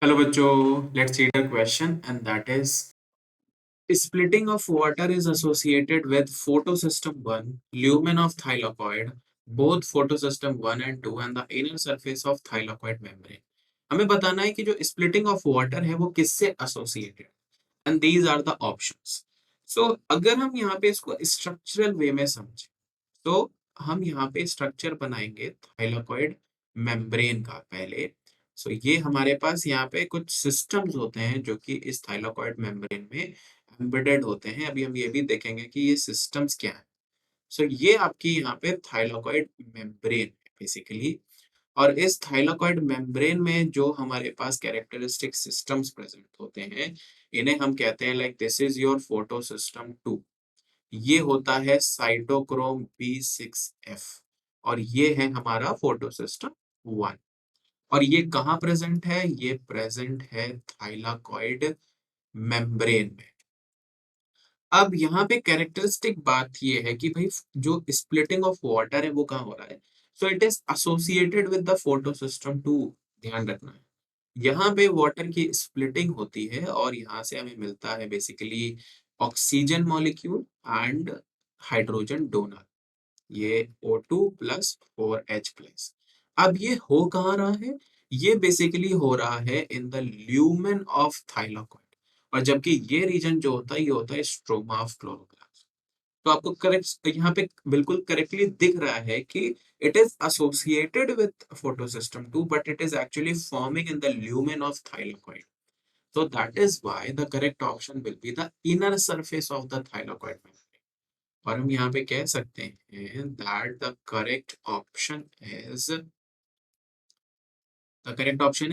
Hello बच्चों, let's read a question and that is splitting of water is associated with photosystem 1, lumen of thylakoid, both photosystem 1 and 2 and the inner surface of thylakoid membrane. हमें बताना है कि जो splitting of water है वो किससे associated and these are the options. So अगर हम यहाँ पे इसको structural way में समझें तो हम यहाँ पे स्ट्रक्चर बनाएंगे थाइलाकॉइड मेम्ब्रेन का पहले। सो ये हमारे पास यहाँ पे कुछ सिस्टम्स होते हैं जो कि इस थाइलाकॉइड मेम्ब्रेन में एम्बेडेड होते हैं। अभी हम ये भी देखेंगे कि ये सिस्टम्स क्या है। सो ये आपकी यहाँ पे थाइलाकॉइड मेम्ब्रेन बेसिकली, और इस थाइलाकॉइड मेम्ब्रेन में जो हमारे पास कैरेक्टरिस्टिक सिस्टम्स प्रेजेंट होते हैं इन्हें हम कहते हैं like this is your photo system 2। ये होता है साइटोक्रोम B6F और ये है हमारा फोटो सिस्टम 1। और ये कहाँ प्रेजेंट है? ये प्रेजेंट है थाइलाकॉइड मेम्ब्रेन में। अब यहाँ पे कैरेक्टरिस्टिक बात ये है कि भाई जो स्प्लिटिंग ऑफ वाटर है वो कहाँ हो रहा है? So it is associated with the photo system 2। ध्यान रखना है, यहाँ पे वाटर की स्प्लिटिंग होती है और यहाँ से हमें मिलता है basically oxygen molecule and hydrogen donor, ये O2 प्लस 4H प्लस। अब ये हो कहाँ रहा है? ये बेसिकली हो रहा है in the lumen of thylakoid, और जबकि ये रीजन जो होता है ये होता है स्ट्रोमा ऑफ क्लोरोप्लास्ट। तो आपको करेक्ट यहाँ पे बिल्कुल करेक्टली दिख रहा है कि it is associated with photosystem 2 but it is actually forming in the lumen of thylakoid. So that is why the correct option will be the inner surface of the thylakoid membrane. और हम यहाँ पे कह सकते हैं that the correct option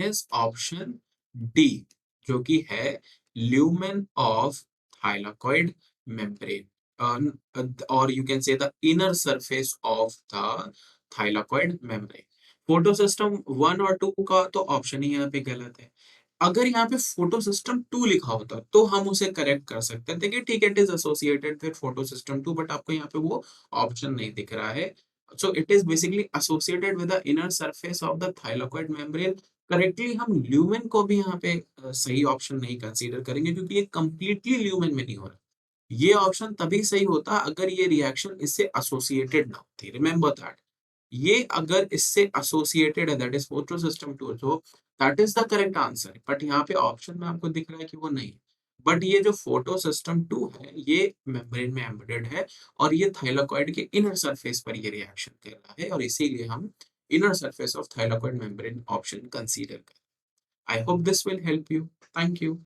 is option D, जो कि है lumen of thylakoid membrane, or you can say the inner surface of the thylakoid membrane. Photo system 1 और 2 का तो ऑप्शन ही यहाँ पे गलत है। अगर यहाँ पे फोटो सिस्टम 2 लिखा होता तो हम उसे करेक्ट कर सकते थे कि ठीक है it is associated with photo system 2, but आपको यहाँ पे वो ऑप्शन नहीं दिख रहा है। So it is basically associated with the inner surface of the thylakoid membrane. Correctly हम ल्यूमेन को भी यहाँ पे सही ऑप्शन नहीं कंसीडर करेंगे क्योंकि ये कंप्लीटली ल्यूमेन में नहीं हो रहा। ये ऑप्शन तभी सही होता अगर ये रिएक्शन इससे एसोसिएटेड ना होती। रिमेंबर दैट, ये अगर इससे एसोसिएटेड है दैट इज फोटो सिस्टम 2, तो that is the correct answer. But यहाँ पे ऑप्शन में आपको दिख रहा है कि वो नहीं। बट ये जो फोटो सिस्टम 2 है ये मेम्ब्रेन में एम्बेडेड है और ये थाइलाकॉइड के इनर सरफेस पर ये रिएक्शन कर रहा है, और इसीलिए हम inner surface of thylakoid membrane option consider करें। I hope this will help you. Thank you.